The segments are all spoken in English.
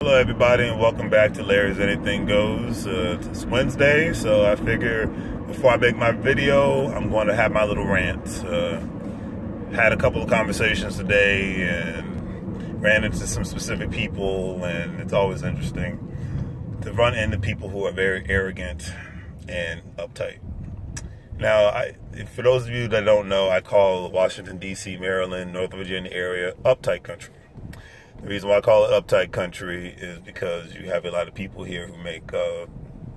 Hello everybody and welcome back to Larry's Anything Goes. It's Wednesday, so I figure before I make my video, I'm going to have my little rant. Had a couple of conversations today and ran into some specific people, and it's always interesting to run into people who are very arrogant and uptight. Now, for those of you that don't know, I call Washington, D.C., Maryland, Northern Virginia area uptight country. The reason why I call it uptight country is because you have a lot of people here who make a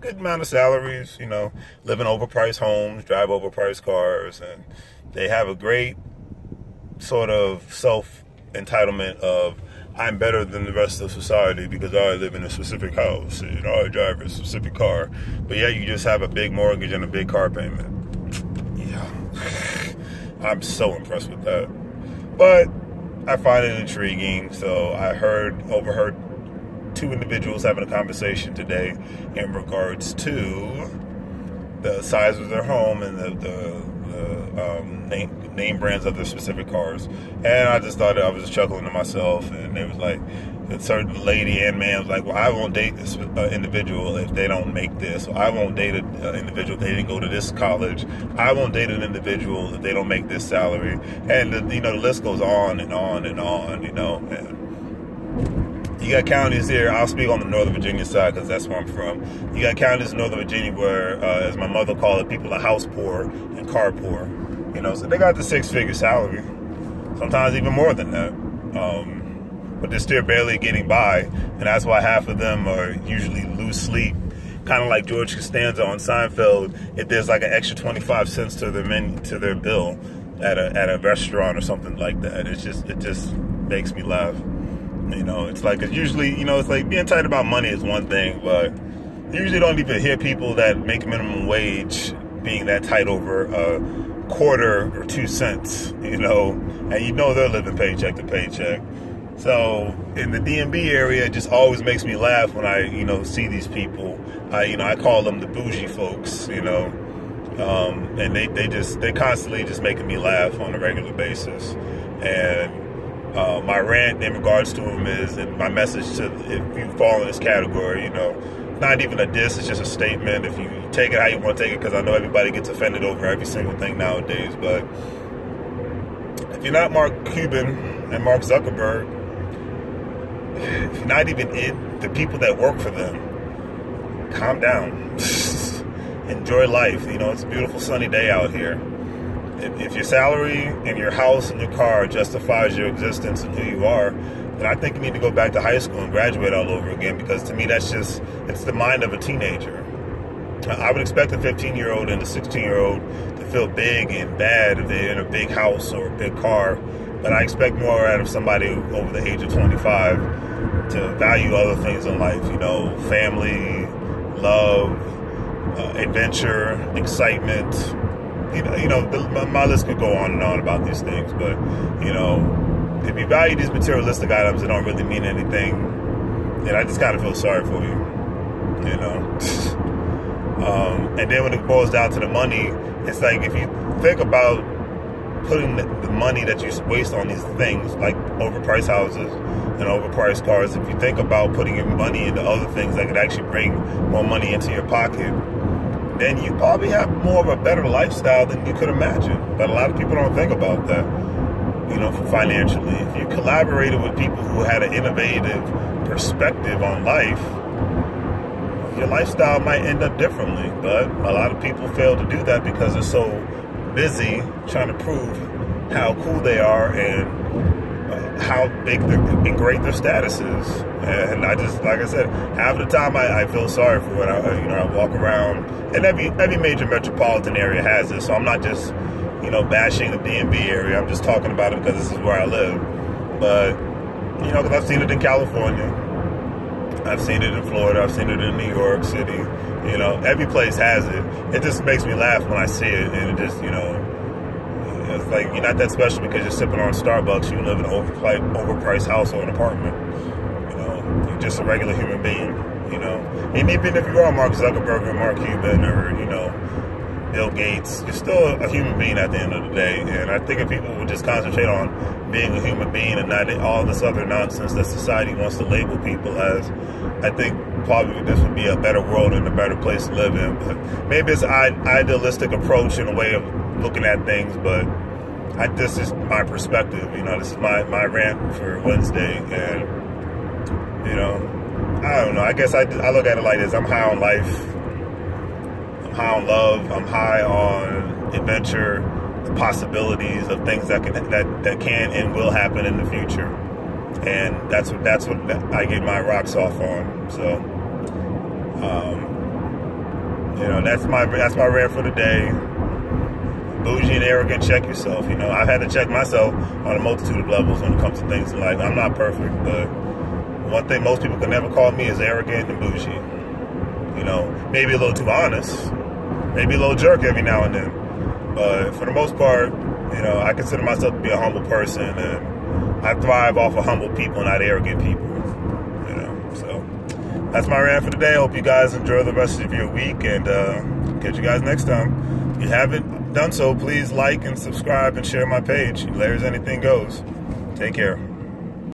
good amount of salaries, you know, live in overpriced homes, drive overpriced cars, and they have a great sort of self-entitlement of, I'm better than the rest of society because I live in a specific house and I drive a specific car. But yet you just have a big mortgage and a big car payment. Yeah, I'm so impressed with that. But I find it intriguing, so I overheard two individuals having a conversation today in regards to the size of their home and the name brands of their specific cars. And I just thought I was just chuckling to myself, and it was like, a certain lady and man was like, well, I won't date this individual if they don't make this. Or I won't date an individual if they didn't go to this college. I won't date an individual if they don't make this salary. And the list goes on and on and on, and you got counties here. I'll speak on the Northern Virginia side because that's where I'm from. You got counties in Northern Virginia where, as my mother called it, people are house poor and car poor. So they got the six-figure salary, sometimes even more than that. But they're still barely getting by, and that's why half of them are usually lose sleep, kind of like George Costanza on Seinfeld. If there's like an extra 25 cents to their bill at a restaurant or something like that, it just makes me laugh. It's like it's usually it's like being tight about money is one thing, but you usually don't even hear people that make minimum wage being that tight over a quarter or 2 cents, and they're living paycheck to paycheck. So in the DMV area, it just always makes me laugh when I, see these people. I call them the bougie folks, and they're constantly just making me laugh on a regular basis. And my rant in regards to them is, and my message to, if you fall in this category, not even a diss, it's just a statement. If you take it how you want to take it, because I know everybody gets offended over every single thing nowadays, but if you're not Mark Cuban and Mark Zuckerberg, if you're not even in the people that work for them, calm down. Enjoy life. It's a beautiful sunny day out here. If your salary and your house and your car justifies your existence and who you are, then I think you need to go back to high school and graduate all over again, because to me it's the mind of a teenager. I would expect a 15-year-old and a 16-year-old to feel big and bad if they're in a big house or a big car, but I expect more out of somebody over the age of 25 to value other things in life, family, love, adventure, excitement. My list could go on and on about these things, but, if you value these materialistic items that don't really mean anything, then I just kind of feel sorry for you, And then when it boils down to the money, it's like, if you think about putting the money that you waste on these things, like overpriced houses and overpriced cars, if you think about putting your money into other things that could actually bring more money into your pocket, then you probably have more of a better lifestyle than you could imagine. But a lot of people don't think about that, financially. If you collaborated with people who had an innovative perspective on life, your lifestyle might end up differently. But a lot of people fail to do that because they're so busy trying to prove how cool they are and how big and great their status is. And I just, like I said, half the time I feel sorry for it. I walk around, and every major metropolitan area has this. So I'm not just, bashing the DMV area. I'm just talking about it because this is where I live. But, because I've seen it in California. I've seen it in Florida. I've seen it in New York City. Every place has it. It just makes me laugh when I see it, and it just, it's like you're not that special because you're sipping on Starbucks. You live in an overpriced house or an apartment. You're just a regular human being. And even if you are Mark Zuckerberg or Mark Cuban or Bill Gates. You're still a human being at the end of the day. And I think if people would just concentrate on being a human being and not all this other nonsense that society wants to label people as, I think probably this would be a better world and a better place to live in. But maybe it's an idealistic approach in a way of looking at things, but this is my perspective. You know, this is my rant for Wednesday. And, you know, I don't know. I guess I look at it like this. I'm high on life. I'm high on love. I'm high on adventure, the possibilities of things that can and will happen in the future. And that's what I get my rocks off on. So, you know, that's my rant for the day. Bougie and arrogant, check yourself. You know, I've had to check myself on a multitude of levels when it comes to things in life. I'm not perfect, but one thing most people can never call me is arrogant and bougie. You know, maybe a little too honest, maybe a little jerk every now and then. But for the most part, you know, I consider myself to be a humble person, and I thrive off of humble people, not arrogant people. You know, so that's my rant for today. I hope you guys enjoy the rest of your week, and catch you guys next time. If you haven't done so, please like and subscribe and share my page. Larry's Anything Goes. Take care.